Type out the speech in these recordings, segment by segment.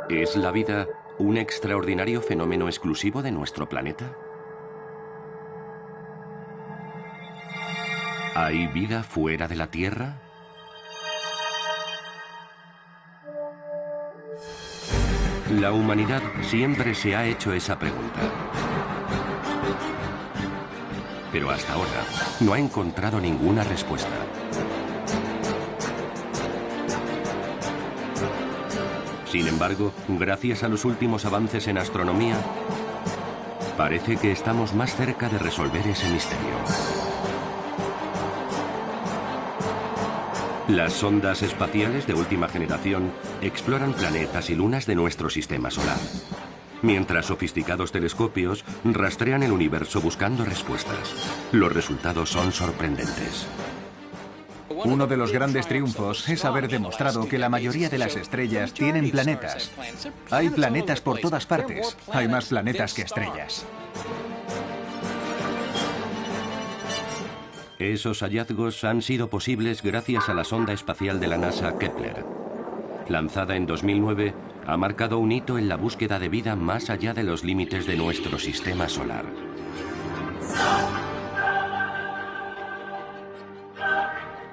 ¿Es la vida un extraordinario fenómeno exclusivo de nuestro planeta? ¿Hay vida fuera de la Tierra? La humanidad siempre se ha hecho esa pregunta. Pero hasta ahora no ha encontrado ninguna respuesta. Sin embargo, gracias a los últimos avances en astronomía, parece que estamos más cerca de resolver ese misterio. Las sondas espaciales de última generación exploran planetas y lunas de nuestro sistema solar, mientras sofisticados telescopios rastrean el universo buscando respuestas. Los resultados son sorprendentes. Uno de los grandes triunfos es haber demostrado que la mayoría de las estrellas tienen planetas. Hay planetas por todas partes. Hay más planetas que estrellas. Esos hallazgos han sido posibles gracias a la sonda espacial de la NASA Kepler. Lanzada en 2009, ha marcado un hito en la búsqueda de vida más allá de los límites de nuestro sistema solar.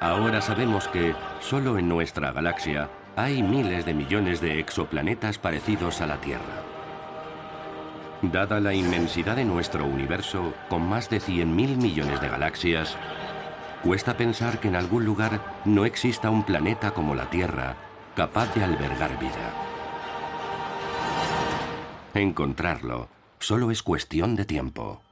Ahora sabemos que, solo en nuestra galaxia, hay miles de millones de exoplanetas parecidos a la Tierra. Dada la inmensidad de nuestro universo, con más de 100.000 millones de galaxias, cuesta pensar que en algún lugar no exista un planeta como la Tierra, capaz de albergar vida. Encontrarlo solo es cuestión de tiempo.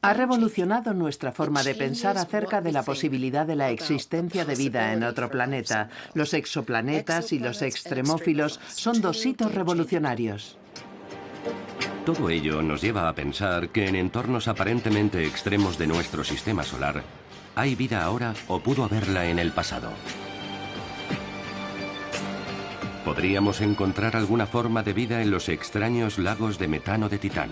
Ha revolucionado nuestra forma de pensar acerca de la posibilidad de la existencia de vida en otro planeta. Los exoplanetas y los extremófilos son dos hitos revolucionarios. Todo ello nos lleva a pensar que en entornos aparentemente extremos de nuestro sistema solar, hay vida ahora o pudo haberla en el pasado. ¿Podríamos encontrar alguna forma de vida en los extraños lagos de metano de Titán?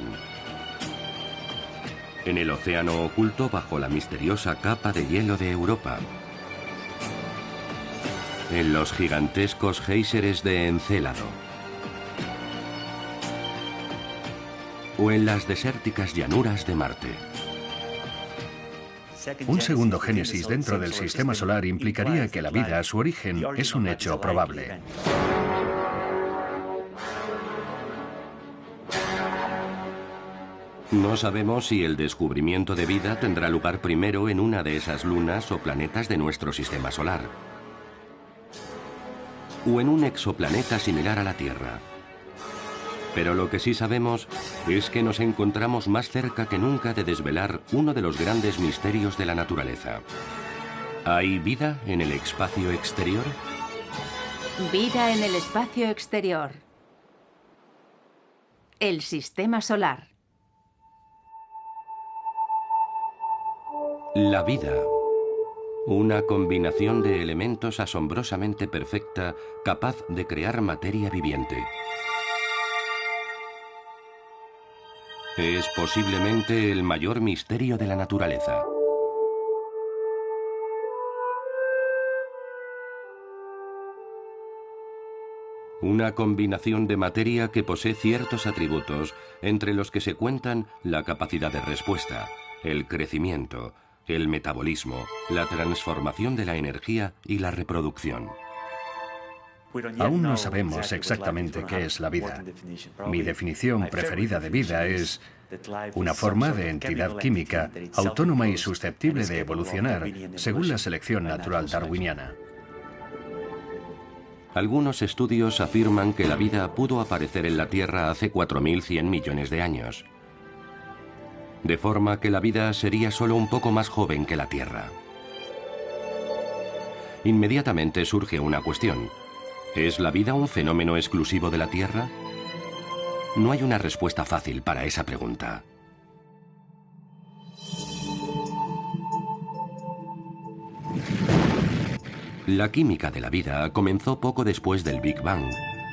En el océano oculto bajo la misteriosa capa de hielo de Europa. En los gigantescos géiseres de Encélado. O en las desérticas llanuras de Marte. Un segundo génesis dentro del sistema solar implicaría que la vida, su origen, es un hecho probable. No sabemos si el descubrimiento de vida tendrá lugar primero en una de esas lunas o planetas de nuestro sistema solar, o en un exoplaneta similar a la Tierra. Pero lo que sí sabemos es que nos encontramos más cerca que nunca de desvelar uno de los grandes misterios de la naturaleza. ¿Hay vida en el espacio exterior? Vida en el espacio exterior. El sistema solar. La vida. Una combinación de elementos asombrosamente perfecta, capaz de crear materia viviente. Es posiblemente el mayor misterio de la naturaleza. Una combinación de materia que posee ciertos atributos, entre los que se cuentan la capacidad de respuesta, el crecimiento, el metabolismo, la transformación de la energía y la reproducción. Aún no sabemos exactamente qué es la vida. Mi definición preferida de vida es una forma de entidad química autónoma y susceptible de evolucionar según la selección natural darwiniana. Algunos estudios afirman que la vida pudo aparecer en la Tierra hace 4.100 millones de años. De forma que la vida sería solo un poco más joven que la Tierra. Inmediatamente surge una cuestión. ¿Es la vida un fenómeno exclusivo de la Tierra? No hay una respuesta fácil para esa pregunta. La química de la vida comenzó poco después del Big Bang,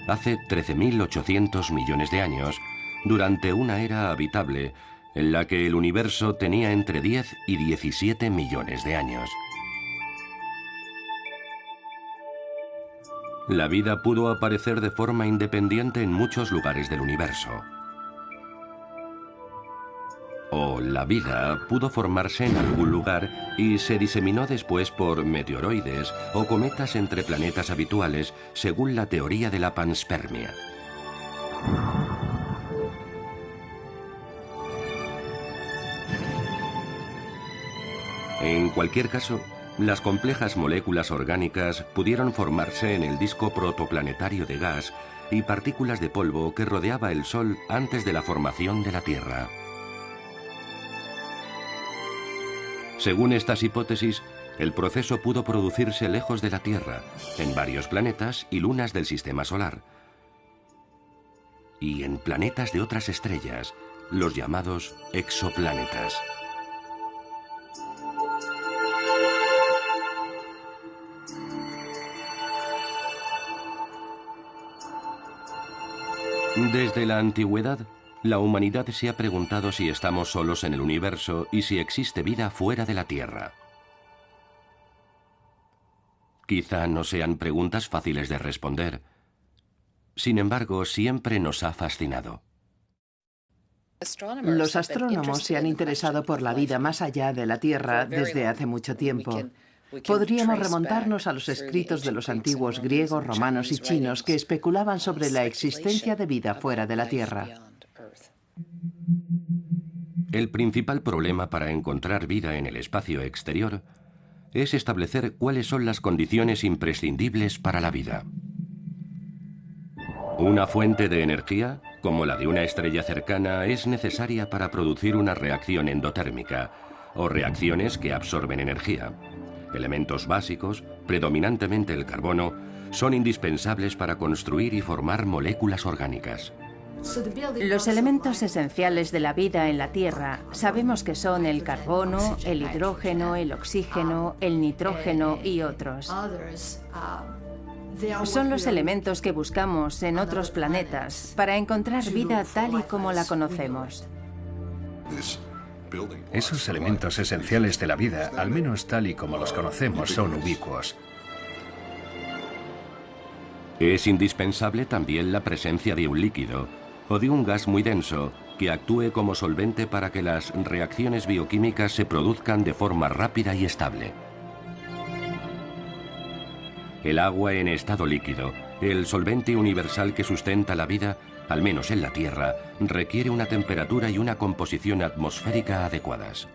hace 13.800 millones de años, durante una era habitable en la que el universo tenía entre 10 y 17 millones de años. La vida pudo aparecer de forma independiente en muchos lugares del universo. O la vida pudo formarse en algún lugar y se diseminó después por meteoroides o cometas entre planetas habituales, según la teoría de la panspermia. En cualquier caso, las complejas moléculas orgánicas pudieron formarse en el disco protoplanetario de gas y partículas de polvo que rodeaba el Sol antes de la formación de la Tierra. Según estas hipótesis, el proceso pudo producirse lejos de la Tierra, en varios planetas y lunas del Sistema Solar, y en planetas de otras estrellas, los llamados exoplanetas. Desde la antigüedad, la humanidad se ha preguntado si estamos solos en el universo y si existe vida fuera de la Tierra. Quizá no sean preguntas fáciles de responder. Sin embargo, siempre nos ha fascinado. Los astrónomos se han interesado por la vida más allá de la Tierra desde hace mucho tiempo. Podríamos remontarnos a los escritos de los antiguos griegos, romanos y chinos que especulaban sobre la existencia de vida fuera de la Tierra. El principal problema para encontrar vida en el espacio exterior es establecer cuáles son las condiciones imprescindibles para la vida. Una fuente de energía, como la de una estrella cercana, es necesaria para producir una reacción endotérmica, o reacciones que absorben energía. Elementos básicos, predominantemente el carbono, son indispensables para construir y formar moléculas orgánicas. Los elementos esenciales de la vida en la Tierra sabemos que son el carbono, el hidrógeno, el oxígeno, el nitrógeno y otros. Son los elementos que buscamos en otros planetas para encontrar vida tal y como la conocemos. Esos elementos esenciales de la vida, al menos tal y como los conocemos, son ubicuos. Es indispensable también la presencia de un líquido o de un gas muy denso que actúe como solvente para que las reacciones bioquímicas se produzcan de forma rápida y estable. El agua en estado líquido, el solvente universal que sustenta la vida, al menos en la Tierra, requiere una temperatura y una composición atmosférica adecuadas.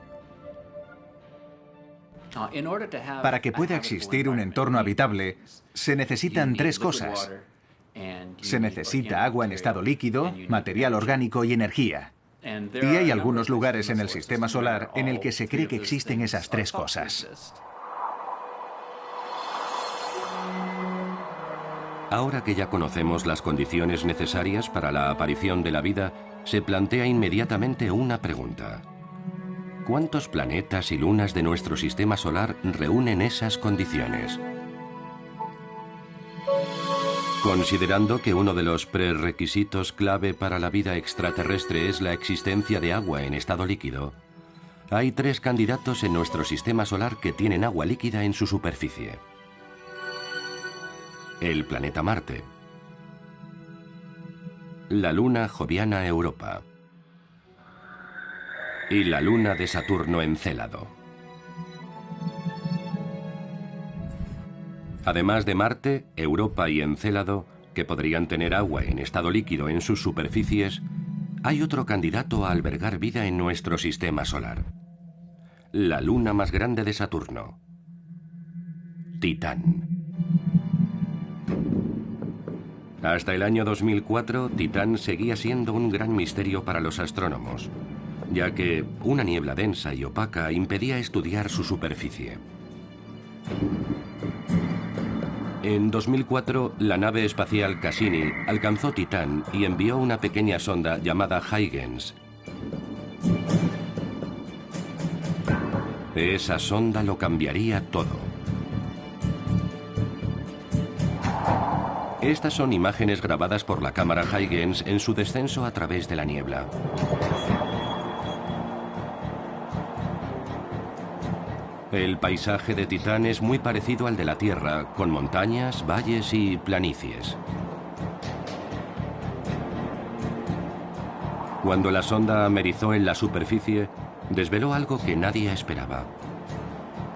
Para que pueda existir un entorno habitable, se necesitan tres cosas. Se necesita agua en estado líquido, material orgánico y energía. Y hay algunos lugares en el Sistema Solar en el que se cree que existen esas tres cosas. Ahora que ya conocemos las condiciones necesarias para la aparición de la vida, se plantea inmediatamente una pregunta. ¿Cuántos planetas y lunas de nuestro Sistema Solar reúnen esas condiciones? Considerando que uno de los prerequisitos clave para la vida extraterrestre es la existencia de agua en estado líquido, hay tres candidatos en nuestro Sistema Solar que tienen agua líquida en su superficie. El planeta Marte, la luna joviana Europa y la luna de Saturno Encélado. Además de Marte, Europa y Encélado, que podrían tener agua en estado líquido en sus superficies, hay otro candidato a albergar vida en nuestro Sistema Solar. La luna más grande de Saturno, Titán. Hasta el año 2004, Titán seguía siendo un gran misterio para los astrónomos, ya que una niebla densa y opaca impedía estudiar su superficie. En 2004, la nave espacial Cassini alcanzó Titán y envió una pequeña sonda llamada Huygens. Esa sonda lo cambiaría todo. Estas son imágenes grabadas por la cámara Huygens en su descenso a través de la niebla. El paisaje de Titán es muy parecido al de la Tierra, con montañas, valles y planicies. Cuando la sonda amerizó en la superficie, desveló algo que nadie esperaba.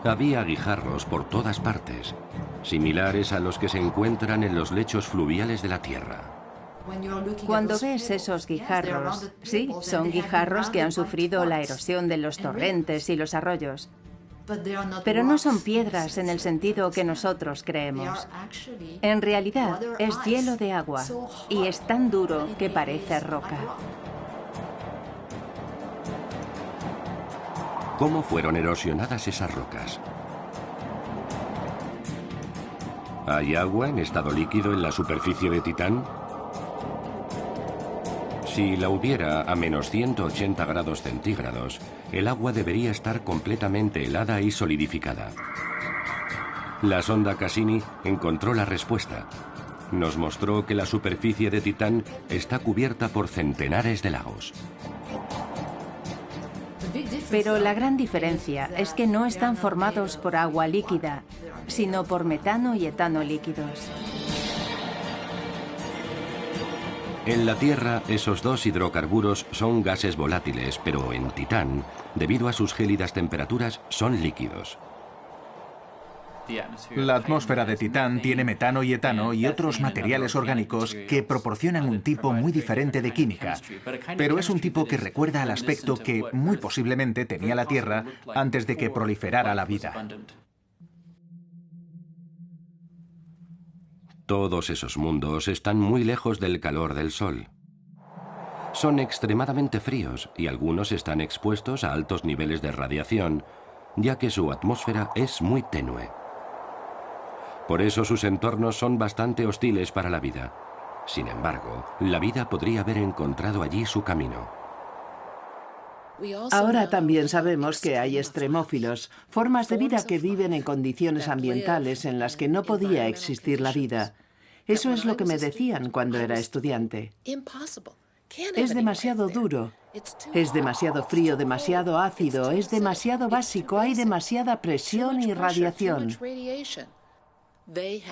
Había guijarros por todas partes, similares a los que se encuentran en los lechos fluviales de la Tierra. Cuando ves esos guijarros, sí, son guijarros que han sufrido la erosión de los torrentes y los arroyos. Pero no son piedras en el sentido que nosotros creemos. En realidad, es hielo de agua y es tan duro que parece roca. ¿Cómo fueron erosionadas esas rocas? ¿Hay agua en estado líquido en la superficie de Titán? Si la hubiera a menos 180 grados centígrados, el agua debería estar completamente helada y solidificada. La sonda Cassini encontró la respuesta. Nos mostró que la superficie de Titán está cubierta por centenares de lagos. Pero la gran diferencia es que no están formados por agua líquida, sino por metano y etano líquidos. En la Tierra, esos dos hidrocarburos son gases volátiles, pero en Titán, debido a sus gélidas temperaturas, son líquidos. La atmósfera de Titán tiene metano y etano y otros materiales orgánicos que proporcionan un tipo muy diferente de química, pero es un tipo que recuerda al aspecto que muy posiblemente tenía la Tierra antes de que proliferara la vida. Todos esos mundos están muy lejos del calor del Sol. Son extremadamente fríos y algunos están expuestos a altos niveles de radiación, ya que su atmósfera es muy tenue. Por eso sus entornos son bastante hostiles para la vida. Sin embargo, la vida podría haber encontrado allí su camino. Ahora también sabemos que hay extremófilos, formas de vida que viven en condiciones ambientales en las que no podía existir la vida. Eso es lo que me decían cuando era estudiante. Es demasiado duro, es demasiado frío, demasiado ácido, es demasiado básico, hay demasiada presión y radiación.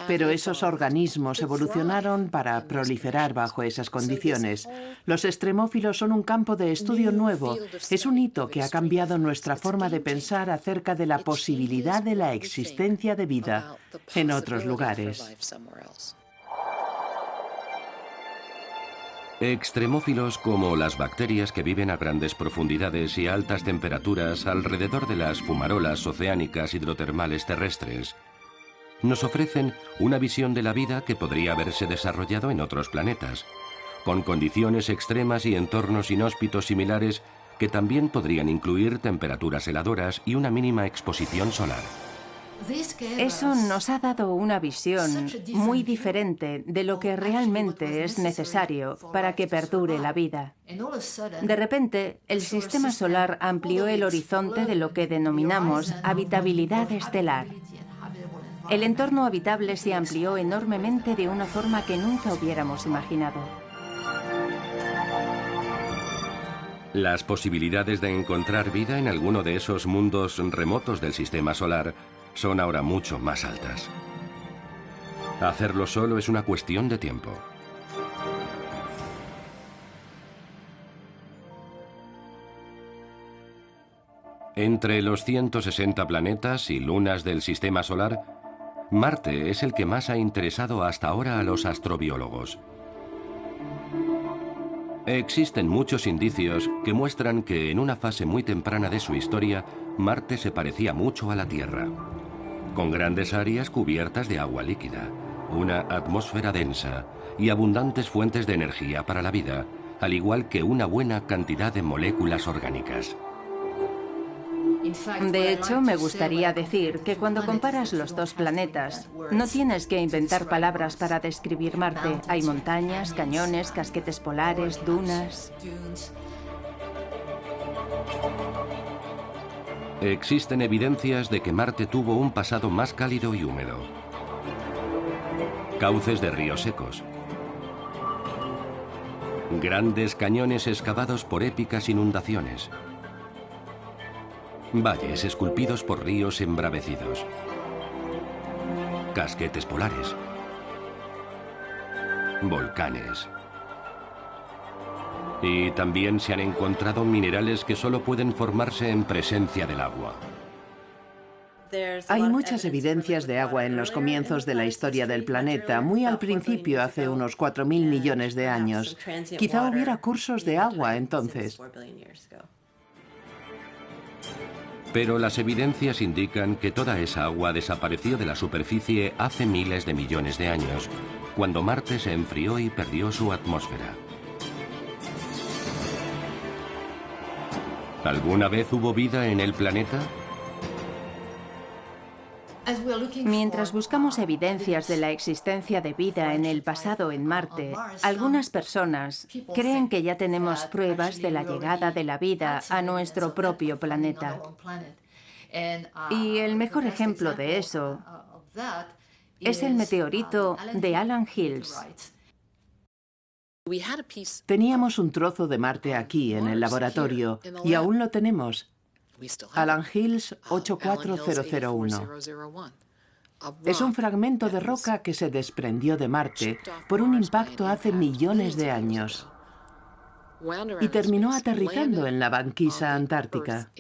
Pero esos organismos evolucionaron para proliferar bajo esas condiciones. Los extremófilos son un campo de estudio nuevo. Es un hito que ha cambiado nuestra forma de pensar acerca de la posibilidad de la existencia de vida en otros lugares. Extremófilos como las bacterias que viven a grandes profundidades y a altas temperaturas alrededor de las fumarolas oceánicas hidrotermales terrestres nos ofrecen una visión de la vida que podría haberse desarrollado en otros planetas, con condiciones extremas y entornos inhóspitos similares que también podrían incluir temperaturas heladoras y una mínima exposición solar. Eso nos ha dado una visión muy diferente de lo que realmente es necesario para que perdure la vida. De repente, el sistema solar amplió el horizonte de lo que denominamos habitabilidad estelar. El entorno habitable se amplió enormemente de una forma que nunca hubiéramos imaginado. Las posibilidades de encontrar vida en alguno de esos mundos remotos del sistema solar son ahora mucho más altas. Hacerlo solo es una cuestión de tiempo. Entre los 160 planetas y lunas del sistema solar, Marte es el que más ha interesado hasta ahora a los astrobiólogos. Existen muchos indicios que muestran que en una fase muy temprana de su historia, Marte se parecía mucho a la Tierra, con grandes áreas cubiertas de agua líquida, una atmósfera densa y abundantes fuentes de energía para la vida, al igual que una buena cantidad de moléculas orgánicas. De hecho, me gustaría decir que cuando comparas los dos planetas, no tienes que inventar palabras para describir Marte. Hay montañas, cañones, casquetes polares, dunas. Existen evidencias de que Marte tuvo un pasado más cálido y húmedo. Cauces de ríos secos. Grandes cañones excavados por épicas inundaciones. valles esculpidos por ríos embravecidos, casquetes polares, volcanes. Y también se han encontrado minerales que solo pueden formarse en presencia del agua. Hay muchas evidencias de agua en los comienzos de la historia del planeta, muy al principio, hace unos 4.000 millones de años. Quizá hubiera cursos de agua entonces. Pero las evidencias indican que toda esa agua desapareció de la superficie hace miles de millones de años, cuando Marte se enfrió y perdió su atmósfera. ¿Alguna vez hubo vida en el planeta? Mientras buscamos evidencias de la existencia de vida en el pasado en Marte, algunas personas creen que ya tenemos pruebas de la llegada de la vida a nuestro propio planeta. Y el mejor ejemplo de eso es el meteorito de Allan Hills. Teníamos un trozo de Marte aquí en el laboratorio y aún lo tenemos. Allan Hills 84001. Es un fragmento de roca que se desprendió de Marte por un impacto hace millones de años y terminó aterrizando en la banquisa antártica.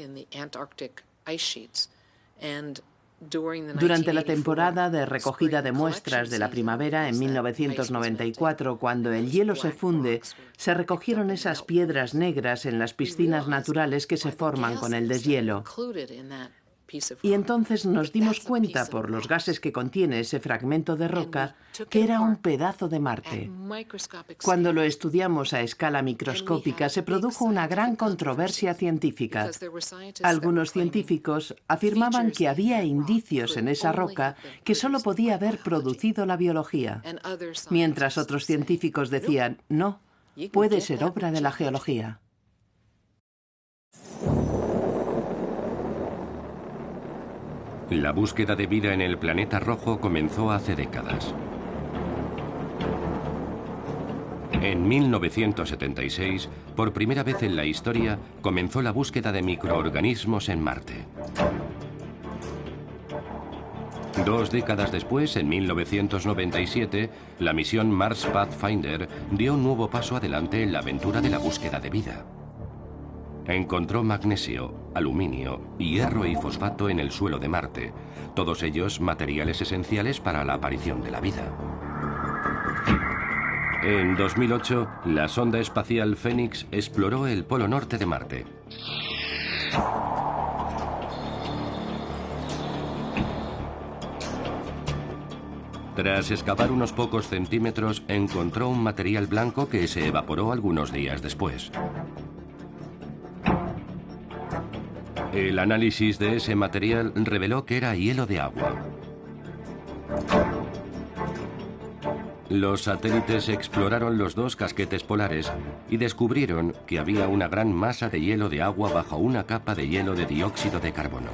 Durante la temporada de recogida de muestras de la primavera en 1994, cuando el hielo se funde, se recogieron esas piedras negras en las piscinas naturales que se forman con el deshielo. Y entonces nos dimos cuenta, por los gases que contiene ese fragmento de roca, que era un pedazo de Marte. Cuando lo estudiamos a escala microscópica, se produjo una gran controversia científica. Algunos científicos afirmaban que había indicios en esa roca que solo podía haber producido la biología, mientras otros científicos decían, no, puede ser obra de la geología. La búsqueda de vida en el planeta rojo comenzó hace décadas. En 1976, por primera vez en la historia, comenzó la búsqueda de microorganismos en Marte. 2 décadas después, en 1997, la misión Mars Pathfinder dio un nuevo paso adelante en la aventura de la búsqueda de vida. Encontró magnesio, aluminio, hierro y fosfato en el suelo de Marte, todos ellos materiales esenciales para la aparición de la vida. En 2008, la sonda espacial Phoenix exploró el polo norte de Marte. Tras excavar unos pocos centímetros, encontró un material blanco que se evaporó algunos días después. El análisis de ese material reveló que era hielo de agua. Los satélites exploraron los 2 casquetes polares y descubrieron que había una gran masa de hielo de agua bajo una capa de hielo de dióxido de carbono.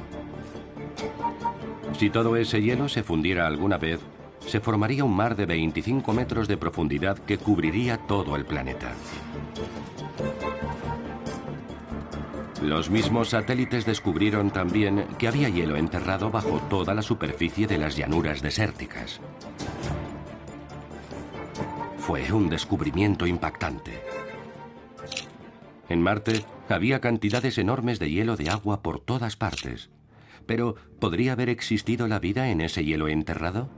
Si todo ese hielo se fundiera alguna vez, se formaría un mar de 25 metros de profundidad que cubriría todo el planeta. Los mismos satélites descubrieron también que había hielo enterrado bajo toda la superficie de las llanuras desérticas. Fue un descubrimiento impactante. En Marte había cantidades enormes de hielo de agua por todas partes. Pero, ¿podría haber existido la vida en ese hielo enterrado?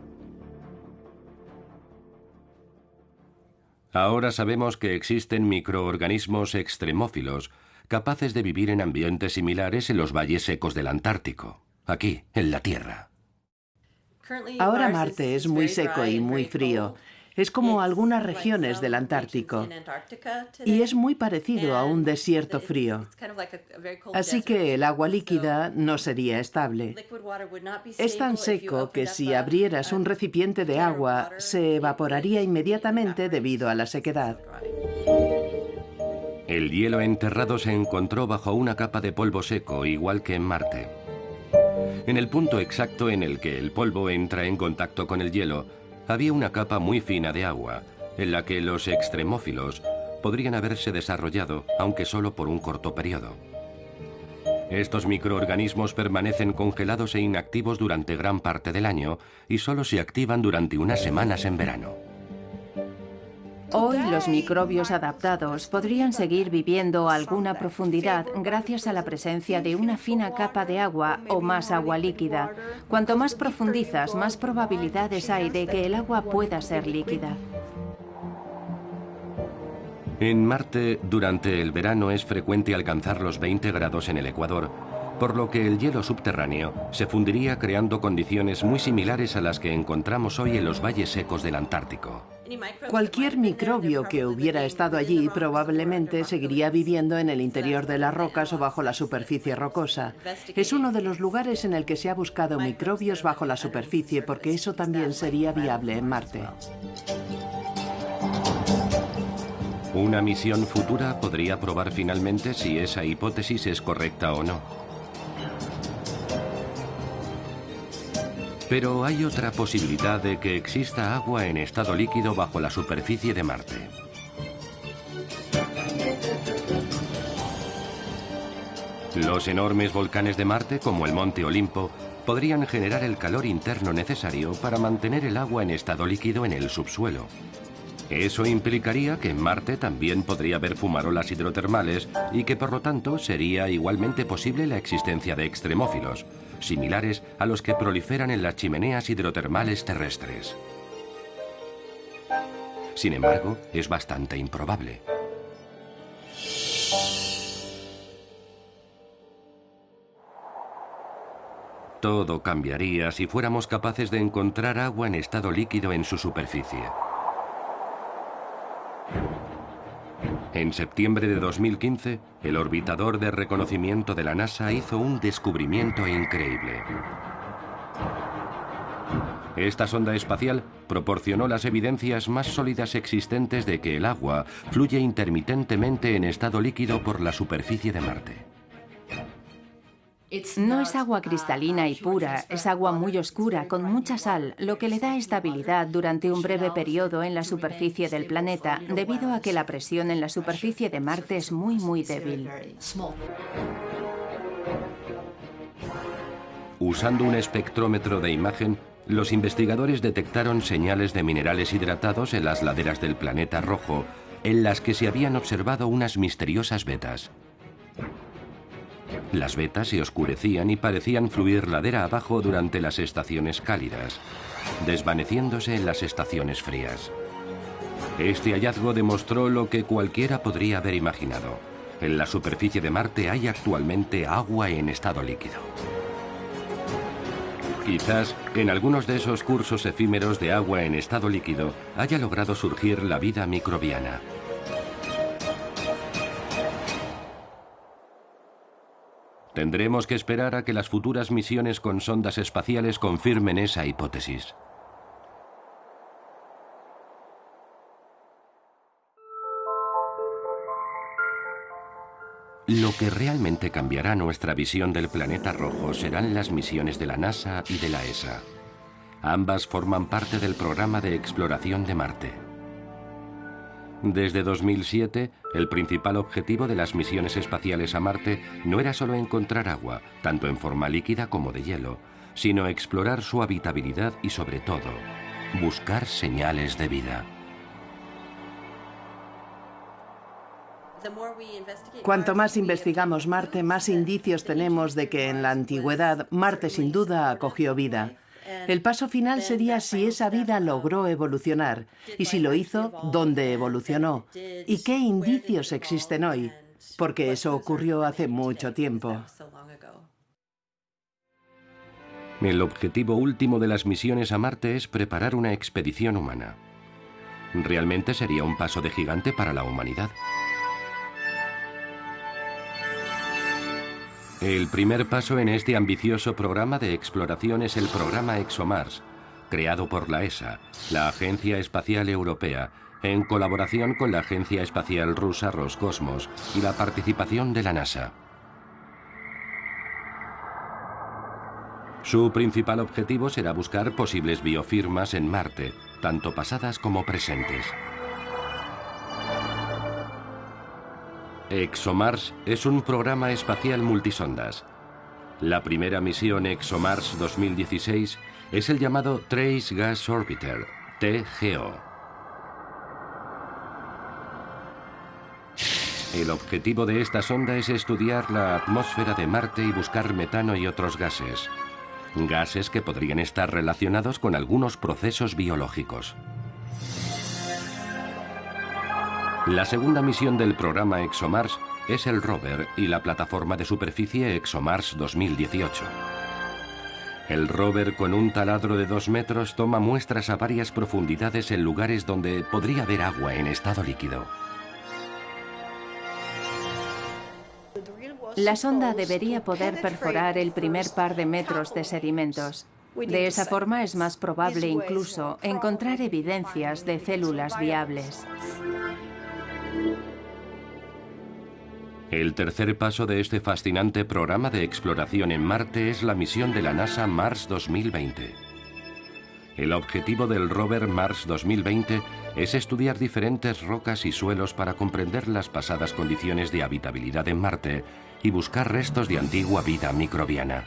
Ahora sabemos que existen microorganismos extremófilos capaces de vivir en ambientes similares en los valles secos del Antártico, aquí, en la Tierra. Ahora Marte es muy seco y muy frío. Es como algunas regiones del Antártico. Y es muy parecido a un desierto frío. Así que el agua líquida no sería estable. Es tan seco que si abrieras un recipiente de agua, se evaporaría inmediatamente debido a la sequedad. El hielo enterrado se encontró bajo una capa de polvo seco, igual que en Marte. En el punto exacto en el que el polvo entra en contacto con el hielo, había una capa muy fina de agua, en la que los extremófilos podrían haberse desarrollado, aunque solo por un corto periodo. Estos microorganismos permanecen congelados e inactivos durante gran parte del año y solo se activan durante unas semanas en verano. Hoy los microbios adaptados podrían seguir viviendo a alguna profundidad gracias a la presencia de una fina capa de agua o más agua líquida. Cuanto más profundizas, más probabilidades hay de que el agua pueda ser líquida. En Marte, durante el verano es frecuente alcanzar los 20 grados en el ecuador, por lo que el hielo subterráneo se fundiría creando condiciones muy similares a las que encontramos hoy en los valles secos del Antártico. Cualquier microbio que hubiera estado allí probablemente seguiría viviendo en el interior de las rocas o bajo la superficie rocosa. Es uno de los lugares en el que se ha buscado microbios bajo la superficie porque eso también sería viable en Marte. Una misión futura podría probar finalmente si esa hipótesis es correcta o no. Pero hay otra posibilidad de que exista agua en estado líquido bajo la superficie de Marte. Los enormes volcanes de Marte, como el Monte Olimpo, podrían generar el calor interno necesario para mantener el agua en estado líquido en el subsuelo. Eso implicaría que en Marte también podría haber fumarolas hidrotermales y que por lo tanto sería igualmente posible la existencia de extremófilos, similares a los que proliferan en las chimeneas hidrotermales terrestres. Sin embargo, es bastante improbable. Todo cambiaría si fuéramos capaces de encontrar agua en estado líquido en su superficie. En septiembre de 2015, el orbitador de reconocimiento de la NASA hizo un descubrimiento increíble. Esta sonda espacial proporcionó las evidencias más sólidas existentes de que el agua fluye intermitentemente en estado líquido por la superficie de Marte. No es agua cristalina y pura, es agua muy oscura, con mucha sal, lo que le da estabilidad durante un breve periodo en la superficie del planeta, debido a que la presión en la superficie de Marte es muy débil. Usando un espectrómetro de imagen, los investigadores detectaron señales de minerales hidratados en las laderas del planeta rojo, en las que se habían observado unas misteriosas vetas. Las vetas se oscurecían y parecían fluir ladera abajo durante las estaciones cálidas, desvaneciéndose en las estaciones frías. Este hallazgo demostró lo que cualquiera podría haber imaginado. En la superficie de Marte hay actualmente agua en estado líquido. Quizás en algunos de esos cursos efímeros de agua en estado líquido haya logrado surgir la vida microbiana. Tendremos que esperar a que las futuras misiones con sondas espaciales confirmen esa hipótesis. Lo que realmente cambiará nuestra visión del planeta rojo serán las misiones de la NASA y de la ESA. Ambas forman parte del programa de exploración de Marte. Desde 2007, el principal objetivo de las misiones espaciales a Marte no era solo encontrar agua, tanto en forma líquida como de hielo, sino explorar su habitabilidad y, sobre todo, buscar señales de vida. Cuanto más investigamos Marte, más indicios tenemos de que en la antigüedad Marte sin duda acogió vida. El paso final sería si esa vida logró evolucionar, y si lo hizo, ¿dónde evolucionó? ¿Y qué indicios existen hoy? Porque eso ocurrió hace mucho tiempo. El objetivo último de las misiones a Marte es preparar una expedición humana. Realmente sería un paso de gigante para la humanidad. El primer paso en este ambicioso programa de exploración es el programa ExoMars, creado por la ESA, la Agencia Espacial Europea, en colaboración con la Agencia Espacial Rusa Roscosmos y la participación de la NASA. Su principal objetivo será buscar posibles biofirmas en Marte, tanto pasadas como presentes. ExoMars es un programa espacial multisondas. La primera misión ExoMars 2016 es el llamado Trace Gas Orbiter, TGO. El objetivo de esta sonda es estudiar la atmósfera de Marte y buscar metano y otros gases. Gases que podrían estar relacionados con algunos procesos biológicos. La segunda misión del programa ExoMars es el rover y la plataforma de superficie ExoMars 2018. El rover, con un taladro de 2 metros, toma muestras a varias profundidades en lugares donde podría haber agua en estado líquido. La sonda debería poder perforar el primer par de metros de sedimentos. De esa forma es más probable incluso encontrar evidencias de células viables. El tercer paso de este fascinante programa de exploración en Marte es la misión de la NASA Mars 2020. El objetivo del rover Mars 2020 es estudiar diferentes rocas y suelos para comprender las pasadas condiciones de habitabilidad en Marte y buscar restos de antigua vida microbiana.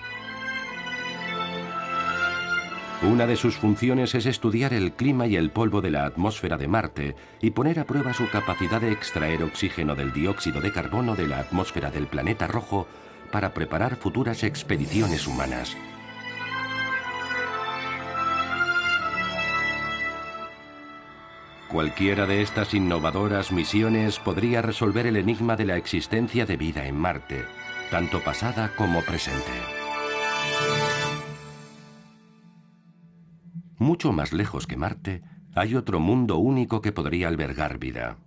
Una de sus funciones es estudiar el clima y el polvo de la atmósfera de Marte y poner a prueba su capacidad de extraer oxígeno del dióxido de carbono de la atmósfera del planeta rojo para preparar futuras expediciones humanas. Cualquiera de estas innovadoras misiones podría resolver el enigma de la existencia de vida en Marte, tanto pasada como presente. Mucho más lejos que Marte, hay otro mundo único que podría albergar vida.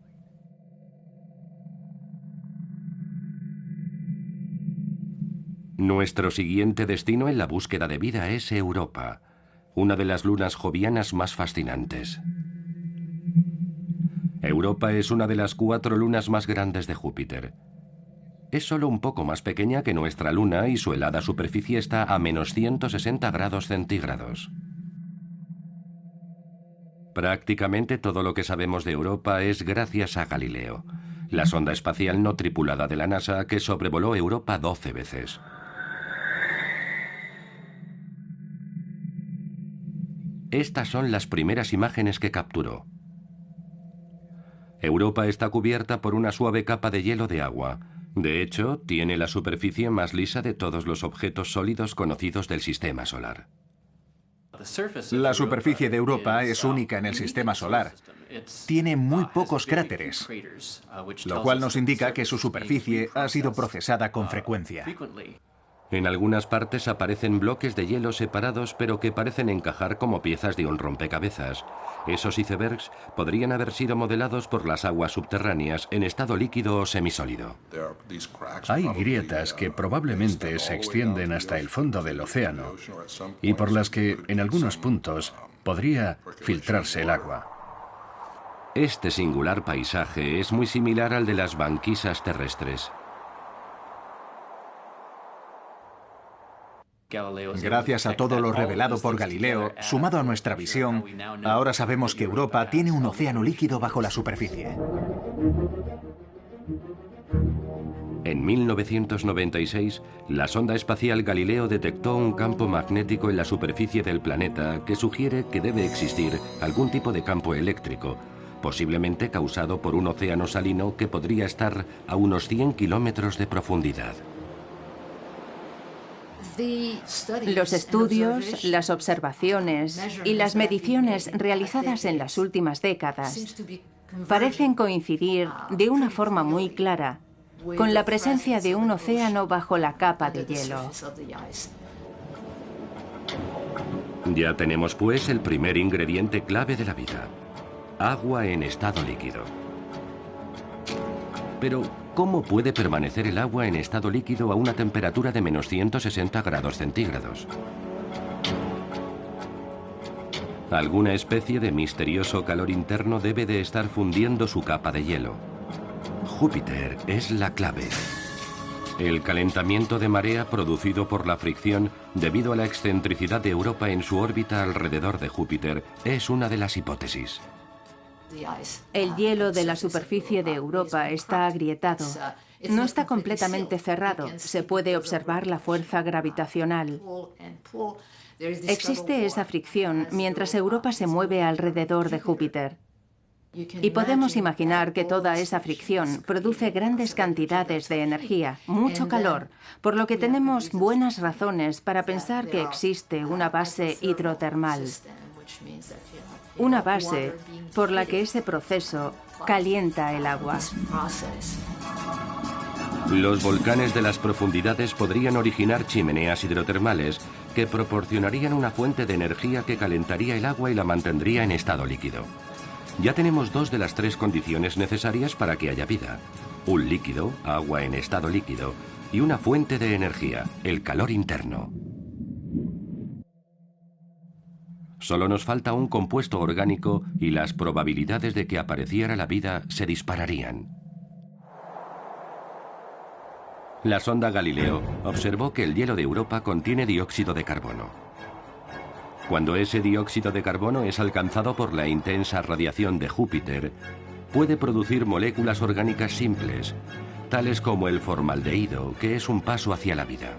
Nuestro siguiente destino en la búsqueda de vida es Europa, una de las lunas jovianas más fascinantes. Europa es una de las 4 lunas más grandes de Júpiter. Es solo un poco más pequeña que nuestra luna y su helada superficie está a menos 160 grados centígrados. Prácticamente todo lo que sabemos de Europa es gracias a Galileo, la sonda espacial no tripulada de la NASA que sobrevoló Europa 12 veces. Estas son las primeras imágenes que capturó. Europa está cubierta por una suave capa de hielo de agua. De hecho, tiene la superficie más lisa de todos los objetos sólidos conocidos del sistema solar. La superficie de Europa es única en el sistema solar. Tiene muy pocos cráteres, lo cual nos indica que su superficie ha sido procesada con frecuencia. En algunas partes aparecen bloques de hielo separados pero que parecen encajar como piezas de un rompecabezas. Esos icebergs podrían haber sido modelados por las aguas subterráneas en estado líquido o semisólido. Hay grietas que probablemente se extienden hasta el fondo del océano y por las que, en algunos puntos, podría filtrarse el agua. Este singular paisaje es muy similar al de las banquisas terrestres. Gracias a todo lo revelado por Galileo, sumado a nuestra visión, ahora sabemos que Europa tiene un océano líquido bajo la superficie. En 1996, la sonda espacial Galileo detectó un campo magnético en la superficie del planeta que sugiere que debe existir algún tipo de campo eléctrico, posiblemente causado por un océano salino que podría estar a unos 100 kilómetros de profundidad. Los estudios, las observaciones y las mediciones realizadas en las últimas décadas parecen coincidir de una forma muy clara con la presencia de un océano bajo la capa de hielo. Ya tenemos pues el primer ingrediente clave de la vida: agua en estado líquido. Pero, ¿cómo puede permanecer el agua en estado líquido a una temperatura de menos 160 grados centígrados? Alguna especie de misterioso calor interno debe de estar fundiendo su capa de hielo. Júpiter es la clave. El calentamiento de marea producido por la fricción debido a la excentricidad de Europa en su órbita alrededor de Júpiter es una de las hipótesis. El hielo de la superficie de Europa está agrietado No está completamente cerrado. Se puede observar la fuerza gravitacional. Existe esa fricción mientras Europa se mueve alrededor de Júpiter. Y podemos imaginar que toda esa fricción produce grandes cantidades de energía, mucho calor, por lo que tenemos buenas razones para pensar que existe una base hidrotermal. Una base por la que ese proceso calienta el agua. Los volcanes de las profundidades podrían originar chimeneas hidrotermales que proporcionarían una fuente de energía que calentaría el agua y la mantendría en estado líquido. Ya tenemos dos de las tres condiciones necesarias para que haya vida: un líquido, agua en estado líquido, y una fuente de energía, el calor interno. Solo nos falta un compuesto orgánico y las probabilidades de que apareciera la vida se dispararían. La sonda Galileo observó que el hielo de Europa contiene dióxido de carbono. Cuando ese dióxido de carbono es alcanzado por la intensa radiación de Júpiter, puede producir moléculas orgánicas simples, tales como el formaldehído, que es un paso hacia la vida.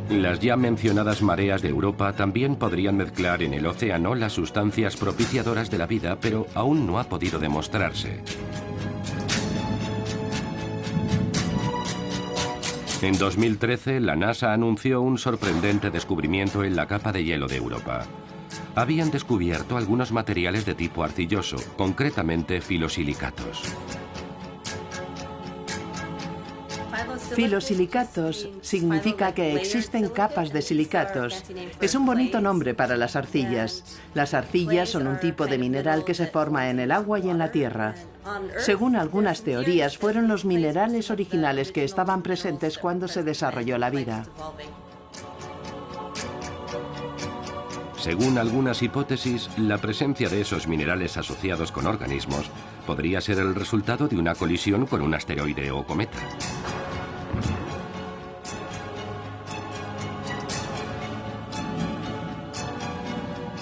Las ya mencionadas mareas de Europa también podrían mezclar en el océano las sustancias propiciadoras de la vida, pero aún no ha podido demostrarse. En 2013, la NASA anunció un sorprendente descubrimiento en la capa de hielo de Europa. Habían descubierto algunos materiales de tipo arcilloso, concretamente filosilicatos. Filosilicatos significa que existen capas de silicatos. Es un bonito nombre para las arcillas. Las arcillas son un tipo de mineral que se forma en el agua y en la tierra. Según algunas teorías, fueron los minerales originales que estaban presentes cuando se desarrolló la vida. Según algunas hipótesis, la presencia de esos minerales asociados con organismos podría ser el resultado de una colisión con un asteroide o cometa.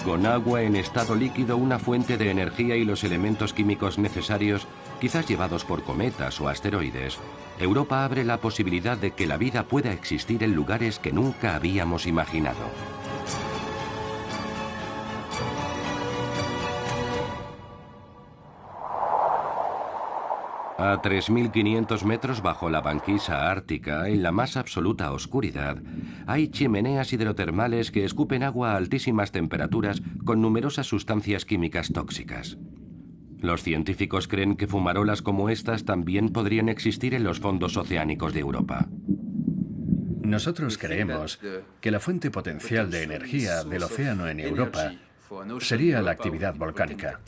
Con agua en estado líquido, una fuente de energía y los elementos químicos necesarios, quizás llevados por cometas o asteroides, Europa abre la posibilidad de que la vida pueda existir en lugares que nunca habíamos imaginado. A 3.500 metros bajo la banquisa ártica, en la más absoluta oscuridad, hay chimeneas hidrotermales que escupen agua a altísimas temperaturas con numerosas sustancias químicas tóxicas. Los científicos creen que fumarolas como estas también podrían existir en los fondos oceánicos de Europa. Nosotros creemos que la fuente potencial de energía del océano en Europa sería la actividad volcánica.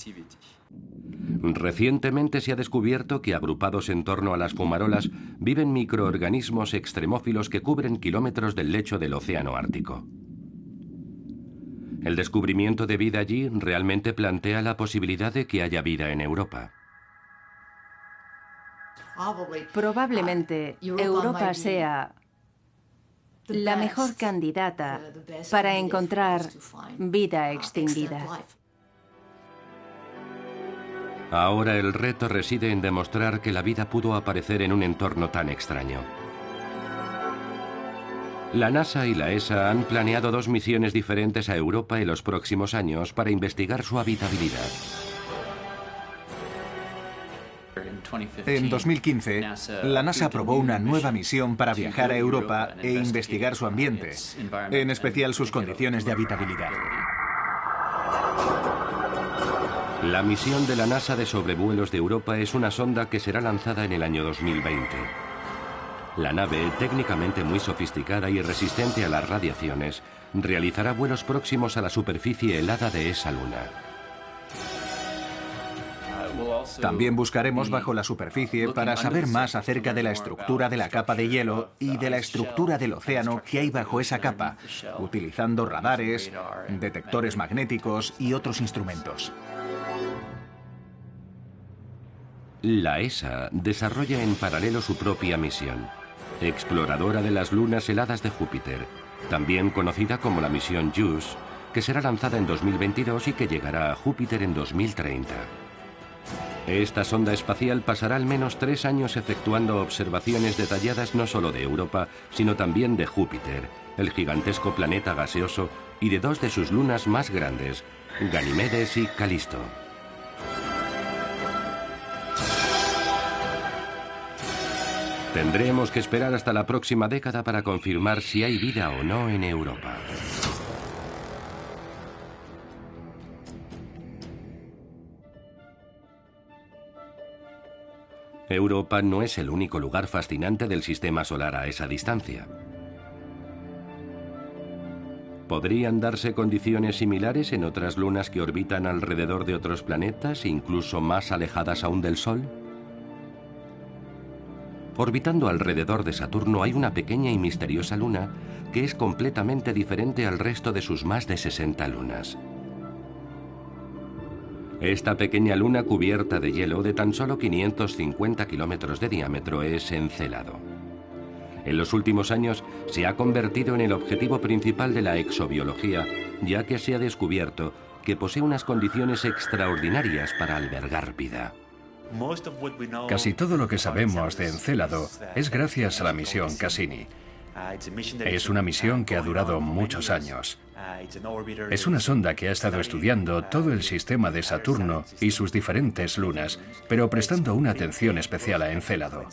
Recientemente se ha descubierto que agrupados en torno a las fumarolas viven microorganismos extremófilos que cubren kilómetros del lecho del océano Ártico. El descubrimiento de vida allí realmente plantea la posibilidad de que haya vida en Europa. Probablemente Europa sea la mejor candidata para encontrar vida extinguida. Ahora el reto reside en demostrar que la vida pudo aparecer en un entorno tan extraño. La NASA y la ESA han planeado 2 misiones diferentes a Europa en los próximos años para investigar su habitabilidad. En 2015, la NASA aprobó una nueva misión para viajar a Europa e investigar su ambiente, en especial sus condiciones de habitabilidad. La misión de la NASA de sobrevuelos de Europa es una sonda que será lanzada en el año 2020. La nave, técnicamente muy sofisticada y resistente a las radiaciones, realizará vuelos próximos a la superficie helada de esa luna. También buscaremos bajo la superficie para saber más acerca de la estructura de la capa de hielo y de la estructura del océano que hay bajo esa capa, utilizando radares, detectores magnéticos y otros instrumentos. La ESA desarrolla en paralelo su propia misión, exploradora de las lunas heladas de Júpiter, también conocida como la misión JUICE, que será lanzada en 2022 y que llegará a Júpiter en 2030. Esta sonda espacial pasará al menos 3 años efectuando observaciones detalladas no solo de Europa, sino también de Júpiter, el gigantesco planeta gaseoso, y de 2 de sus lunas más grandes, Ganimedes y Calisto. Tendremos que esperar hasta la próxima década para confirmar si hay vida o no en Europa. Europa no es el único lugar fascinante del sistema solar a esa distancia. ¿Podrían darse condiciones similares en otras lunas que orbitan alrededor de otros planetas, incluso más alejadas aún del Sol? Orbitando alrededor de Saturno hay una pequeña y misteriosa luna que es completamente diferente al resto de sus más de 60 lunas. Esta pequeña luna cubierta de hielo de tan solo 550 kilómetros de diámetro es Encélado. En los últimos años se ha convertido en el objetivo principal de la exobiología, ya que se ha descubierto que posee unas condiciones extraordinarias para albergar vida. Casi todo lo que sabemos de Encélado es gracias a la misión Cassini. Es una misión que ha durado muchos años. Es una sonda que ha estado estudiando todo el sistema de Saturno y sus diferentes lunas, pero prestando una atención especial a Encélado.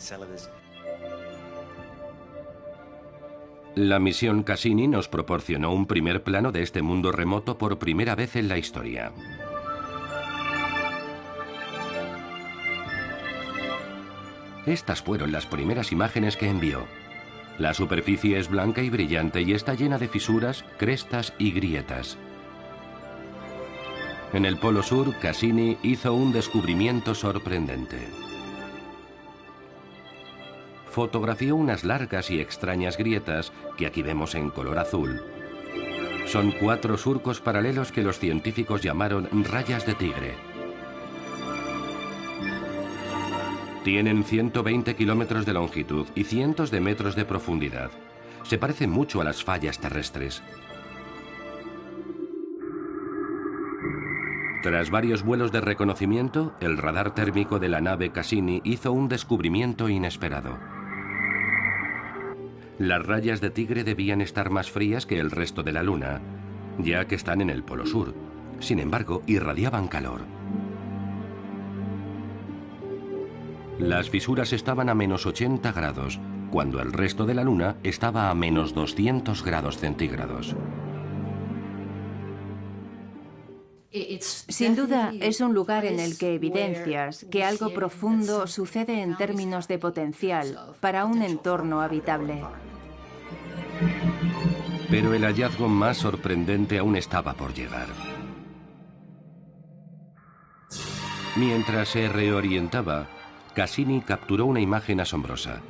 La misión Cassini nos proporcionó un primer plano de este mundo remoto por primera vez en la historia. Estas fueron las primeras imágenes que envió. La superficie es blanca y brillante y está llena de fisuras, crestas y grietas. En el Polo Sur, Cassini hizo un descubrimiento sorprendente. Fotografió unas largas y extrañas grietas que aquí vemos en color azul. Son 4 surcos paralelos que los científicos llamaron rayas de tigre. Tienen 120 kilómetros de longitud y cientos de metros de profundidad. Se parecen mucho a las fallas terrestres. Tras varios vuelos de reconocimiento, el radar térmico de la nave Cassini hizo un descubrimiento inesperado. Las rayas de tigre debían estar más frías que el resto de la Luna, ya que están en el Polo Sur. Sin embargo, irradiaban calor. Las fisuras estaban a menos 80 grados, cuando el resto de la Luna estaba a menos 200 grados centígrados. Sin duda, es un lugar en el que evidencias que algo profundo sucede en términos de potencial para un entorno habitable. Pero el hallazgo más sorprendente aún estaba por llegar. Mientras se reorientaba, Cassini capturó una imagen asombrosa.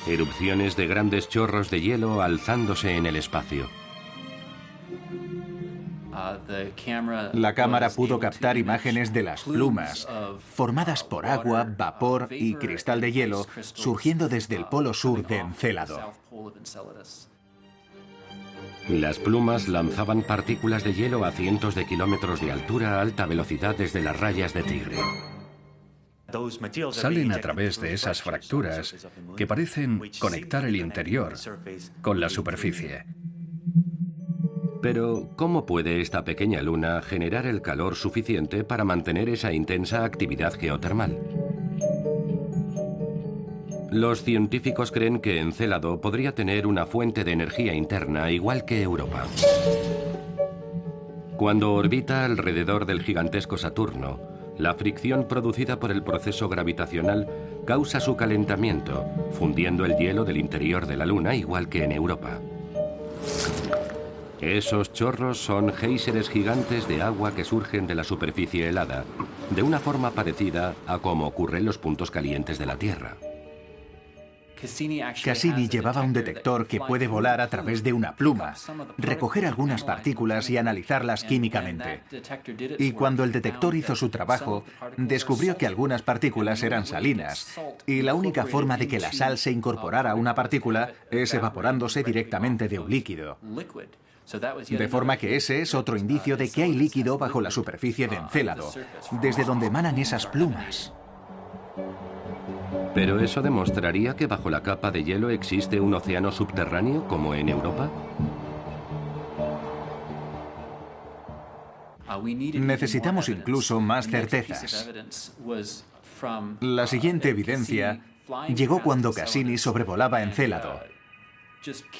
Erupciones de grandes chorros de hielo alzándose en el espacio. La cámara pudo captar imágenes de las plumas, formadas por agua, vapor y cristal de hielo, surgiendo desde el polo sur de Encélado. Las plumas lanzaban partículas de hielo a cientos de kilómetros de altura a alta velocidad desde las rayas de tigre. Salen a través de esas fracturas que parecen conectar el interior con la superficie. Pero, ¿cómo puede esta pequeña luna generar el calor suficiente para mantener esa intensa actividad geotermal? Los científicos creen que Encélado podría tener una fuente de energía interna igual que Europa. Cuando orbita alrededor del gigantesco Saturno, la fricción producida por el proceso gravitacional causa su calentamiento, fundiendo el hielo del interior de la Luna igual que en Europa. Esos chorros son géiseres gigantes de agua que surgen de la superficie helada, de una forma parecida a como ocurre en los puntos calientes de la Tierra. Cassini llevaba un detector que puede volar a través de una pluma, recoger algunas partículas y analizarlas químicamente. Y cuando el detector hizo su trabajo, descubrió que algunas partículas eran salinas, y la única forma de que la sal se incorporara a una partícula es evaporándose directamente de un líquido. De forma que ese es otro indicio de que hay líquido bajo la superficie de Encélado, desde donde emanan esas plumas. ¿Pero eso demostraría que bajo la capa de hielo existe un océano subterráneo como en Europa? Necesitamos incluso más certezas. La siguiente evidencia llegó cuando Cassini sobrevolaba Encélado,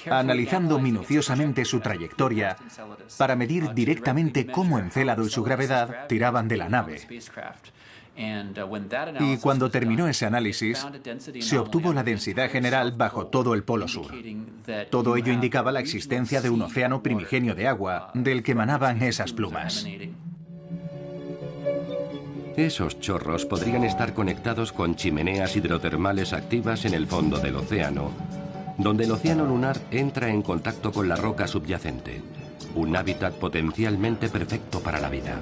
analizando minuciosamente su trayectoria para medir directamente cómo Encélado y su gravedad tiraban de la nave. Y cuando terminó ese análisis, se obtuvo la densidad general bajo todo el polo sur. Todo ello indicaba la existencia de un océano primigenio de agua, del que emanaban esas plumas. Esos chorros podrían estar conectados con chimeneas hidrotermales activas en el fondo del océano, donde el océano lunar entra en contacto con la roca subyacente, un hábitat potencialmente perfecto para la vida.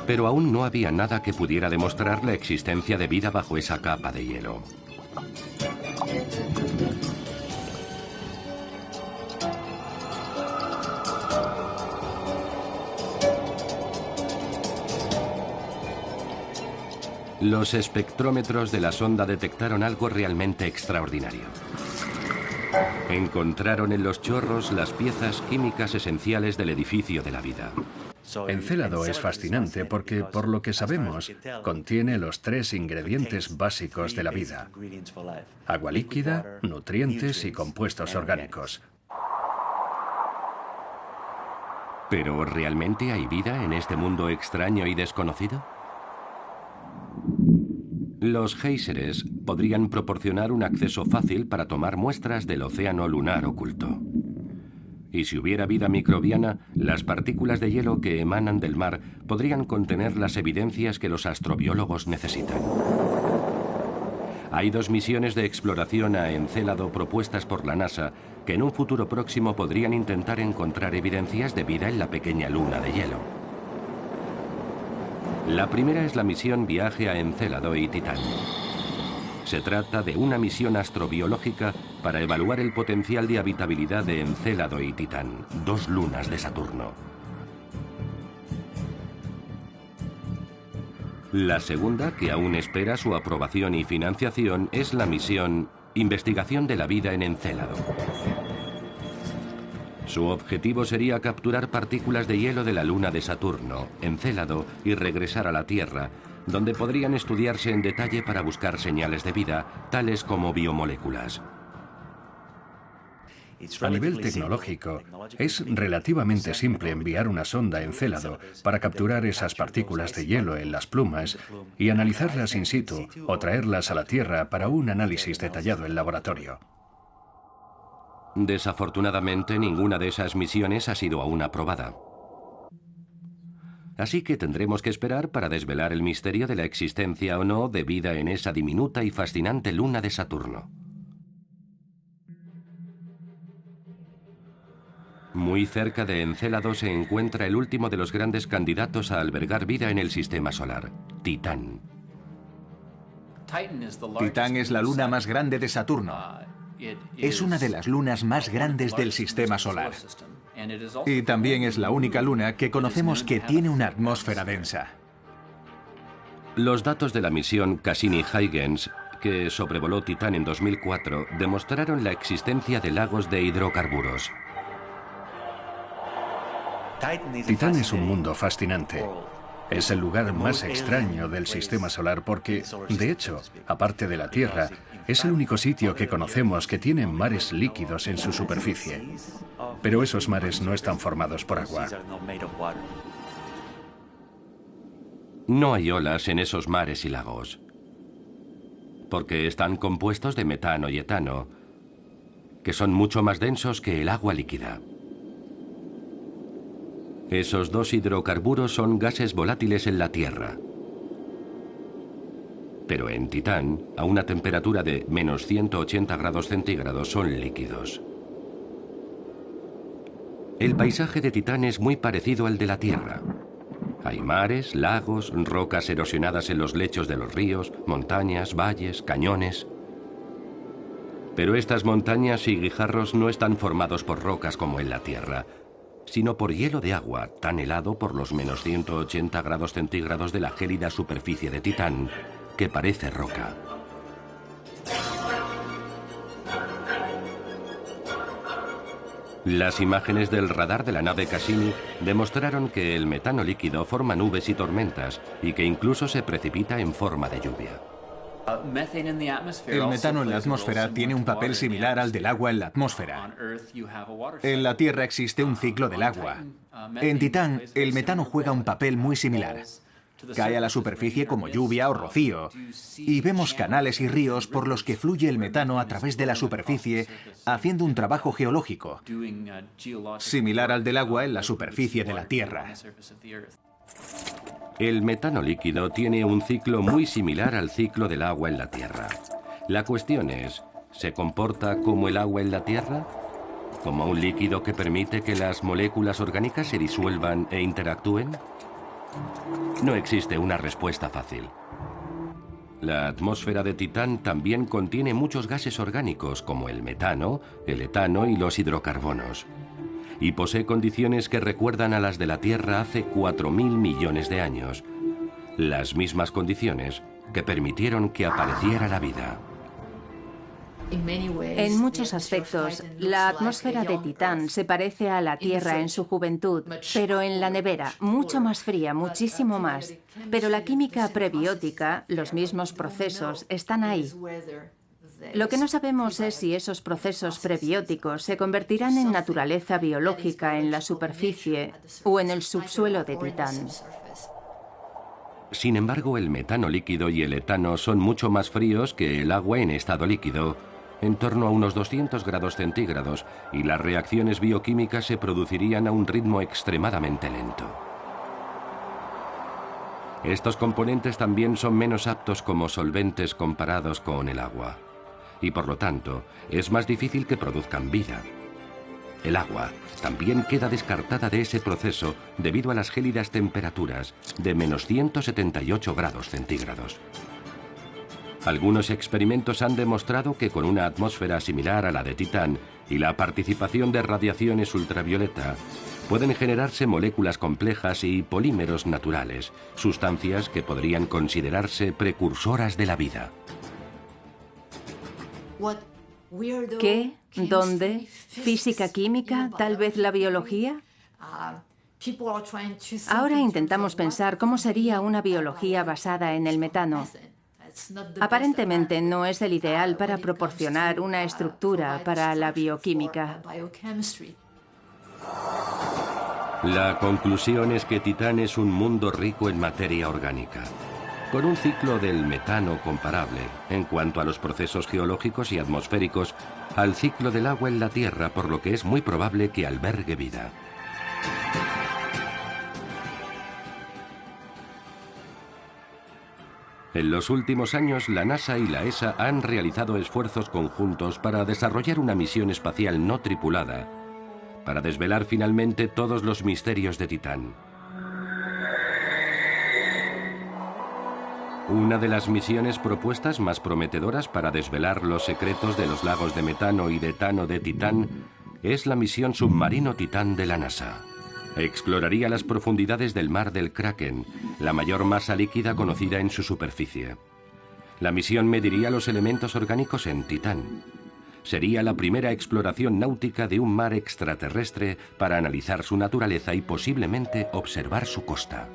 Pero aún no había nada que pudiera demostrar la existencia de vida bajo esa capa de hielo. Los espectrómetros de la sonda detectaron algo realmente extraordinario. Encontraron en los chorros las piezas químicas esenciales del edificio de la vida. Encélado es fascinante porque, por lo que sabemos, contiene los 3 ingredientes básicos de la vida: agua líquida, nutrientes y compuestos orgánicos. ¿Pero realmente hay vida en este mundo extraño y desconocido? Los géiseres podrían proporcionar un acceso fácil para tomar muestras del océano lunar oculto. Y si hubiera vida microbiana, las partículas de hielo que emanan del mar podrían contener las evidencias que los astrobiólogos necesitan. Hay 2 misiones de exploración a Encélado propuestas por la NASA que en un futuro próximo podrían intentar encontrar evidencias de vida en la pequeña luna de hielo. La primera es la misión Viaje a Encélado y Titán. Se trata de una misión astrobiológica para evaluar el potencial de habitabilidad de Encélado y Titán, 2 lunas de Saturno. La segunda, que aún espera su aprobación y financiación, es la misión Investigación de la vida en Encélado. Su objetivo sería capturar partículas de hielo de la luna de Saturno, Encélado, y regresar a la Tierra, donde podrían estudiarse en detalle para buscar señales de vida, tales como biomoléculas. A nivel tecnológico, es relativamente simple enviar una sonda a Encélado para capturar esas partículas de hielo en las plumas y analizarlas in situ o traerlas a la Tierra para un análisis detallado en laboratorio. Desafortunadamente, ninguna de esas misiones ha sido aún aprobada. Así que tendremos que esperar para desvelar el misterio de la existencia o no de vida en esa diminuta y fascinante luna de Saturno. Muy cerca de Encélado se encuentra el último de los grandes candidatos a albergar vida en el sistema solar, Titán. Titán es la luna más grande de Saturno. Es una de las lunas más grandes del sistema solar. Y también es la única luna que conocemos que tiene una atmósfera densa. Los datos de la misión Cassini-Huygens, que sobrevoló Titán en 2004, demostraron la existencia de lagos de hidrocarburos. Titán es un mundo fascinante. Es el lugar más extraño del sistema solar porque, de hecho, aparte de la Tierra, es el único sitio que conocemos que tiene mares líquidos en su superficie. Pero esos mares no están formados por agua. No hay olas en esos mares y lagos, porque están compuestos de metano y etano, que son mucho más densos que el agua líquida. Esos 2 hidrocarburos son gases volátiles en la Tierra. Pero en Titán, a una temperatura de menos 180 grados centígrados, son líquidos. El paisaje de Titán es muy parecido al de la Tierra. Hay mares, lagos, rocas erosionadas en los lechos de los ríos, montañas, valles, cañones. Pero estas montañas y guijarros no están formados por rocas como en la Tierra. sino por hielo de agua tan helado por los menos 180 grados centígrados de la gélida superficie de Titán que parece roca. Las imágenes del radar de la nave Cassini demostraron que el metano líquido forma nubes y tormentas y que incluso se precipita en forma de lluvia. El metano en la atmósfera tiene un papel similar al del agua en la atmósfera. En la Tierra existe un ciclo del agua. En Titán, el metano juega un papel muy similar. Cae a la superficie como lluvia o rocío, y vemos canales y ríos por los que fluye el metano a través de la superficie, haciendo un trabajo geológico, similar al del agua en la superficie de la Tierra. El metano líquido tiene un ciclo muy similar al ciclo del agua en la Tierra. La cuestión es, ¿se comporta como el agua en la Tierra? ¿Como un líquido que permite que las moléculas orgánicas se disuelvan e interactúen? No existe una respuesta fácil. La atmósfera de Titán también contiene muchos gases orgánicos como el metano, el etano y los hidrocarbonos. Y posee condiciones que recuerdan a las de la Tierra hace 4.000 millones de años. Las mismas condiciones que permitieron que apareciera la vida. En muchos aspectos, la atmósfera de Titán se parece a la Tierra en su juventud, pero en la nevera, mucho más fría, muchísimo más. Pero la química prebiótica, los mismos procesos, están ahí. Lo que no sabemos es si esos procesos prebióticos se convertirán en naturaleza biológica en la superficie o en el subsuelo de Titán. Sin embargo, el metano líquido y el etano son mucho más fríos que el agua en estado líquido, en torno a unos 200 grados centígrados, y las reacciones bioquímicas se producirían a un ritmo extremadamente lento. Estos componentes también son menos aptos como solventes comparados con el agua, y por lo tanto es más difícil que produzcan vida. El agua también queda descartada de ese proceso debido a las gélidas temperaturas de menos 178 grados centígrados. Algunos experimentos han demostrado que con una atmósfera similar a la de Titán y la participación de radiaciones ultravioleta, pueden generarse moléculas complejas y polímeros naturales, sustancias que podrían considerarse precursoras de la vida. ¿Qué? ¿Dónde? ¿Física química? ¿Tal vez la biología? Ahora intentamos pensar cómo sería una biología basada en el metano. Aparentemente no es el ideal para proporcionar una estructura para la bioquímica. La conclusión es que Titán es un mundo rico en materia orgánica, con un ciclo del metano comparable en cuanto a los procesos geológicos y atmosféricos al ciclo del agua en la Tierra, por lo que es muy probable que albergue vida. En los últimos años, la NASA y la ESA han realizado esfuerzos conjuntos para desarrollar una misión espacial no tripulada, para desvelar finalmente todos los misterios de Titán. Una de las misiones propuestas más prometedoras para desvelar los secretos de los lagos de metano y de etano de Titán es la misión submarino Titán de la NASA. Exploraría las profundidades del mar del Kraken, la mayor masa líquida conocida en su superficie. La misión mediría los elementos orgánicos en Titán. Sería la primera exploración náutica de un mar extraterrestre para analizar su naturaleza y posiblemente observar su costa.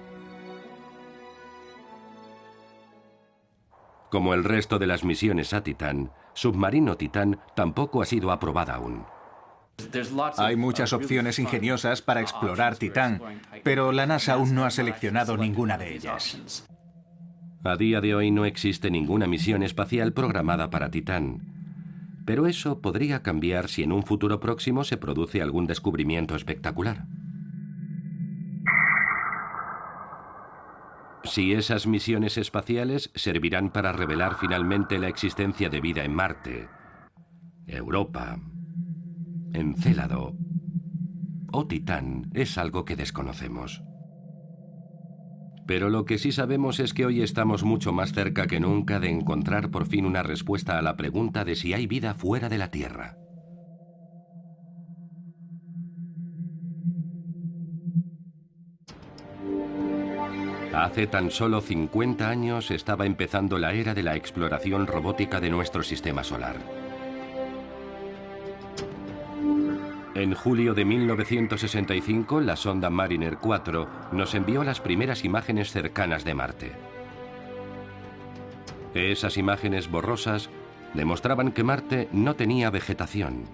Como el resto de las misiones a Titán, Submarino Titán tampoco ha sido aprobada aún. Hay muchas opciones ingeniosas para explorar Titán, pero la NASA aún no ha seleccionado ninguna de ellas. A día de hoy no existe ninguna misión espacial programada para Titán, pero eso podría cambiar si en un futuro próximo se produce algún descubrimiento espectacular. Si esas misiones espaciales servirán para revelar finalmente la existencia de vida en Marte, Europa, Encélado o Titán, es algo que desconocemos. Pero lo que sí sabemos es que hoy estamos mucho más cerca que nunca de encontrar por fin una respuesta a la pregunta de si hay vida fuera de la Tierra. Hace tan solo 50 años estaba empezando la era de la exploración robótica de nuestro sistema solar. En julio de 1965, la sonda Mariner 4 nos envió las primeras imágenes cercanas de Marte. Esas imágenes borrosas demostraban que Marte no tenía vegetación,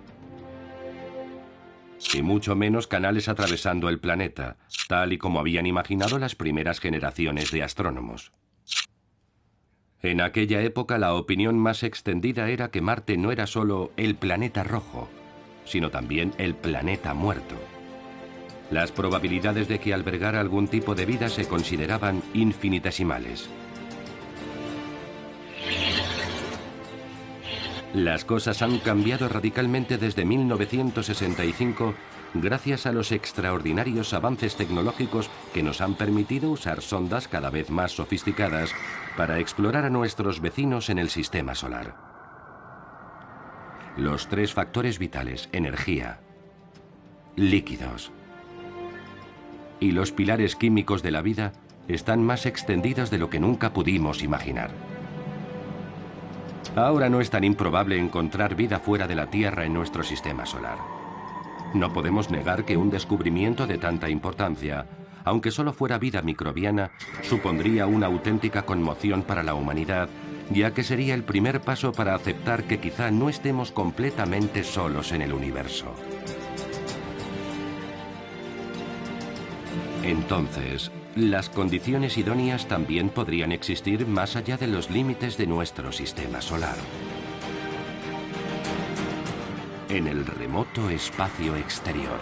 y mucho menos canales atravesando el planeta, tal y como habían imaginado las primeras generaciones de astrónomos. En aquella época, la opinión más extendida era que Marte no era solo el planeta rojo, sino también el planeta muerto. Las probabilidades de que albergara algún tipo de vida se consideraban infinitesimales. Las cosas han cambiado radicalmente desde 1965 gracias a los extraordinarios avances tecnológicos que nos han permitido usar sondas cada vez más sofisticadas para explorar a nuestros vecinos en el sistema solar. Los tres factores vitales, energía, líquidos y los pilares químicos de la vida, están más extendidos de lo que nunca pudimos imaginar. Ahora no es tan improbable encontrar vida fuera de la Tierra en nuestro sistema solar. No podemos negar que un descubrimiento de tanta importancia, aunque solo fuera vida microbiana, supondría una auténtica conmoción para la humanidad, ya que sería el primer paso para aceptar que quizá no estemos completamente solos en el universo. Entonces, las condiciones idóneas también podrían existir más allá de los límites de nuestro sistema solar. En el remoto espacio exterior.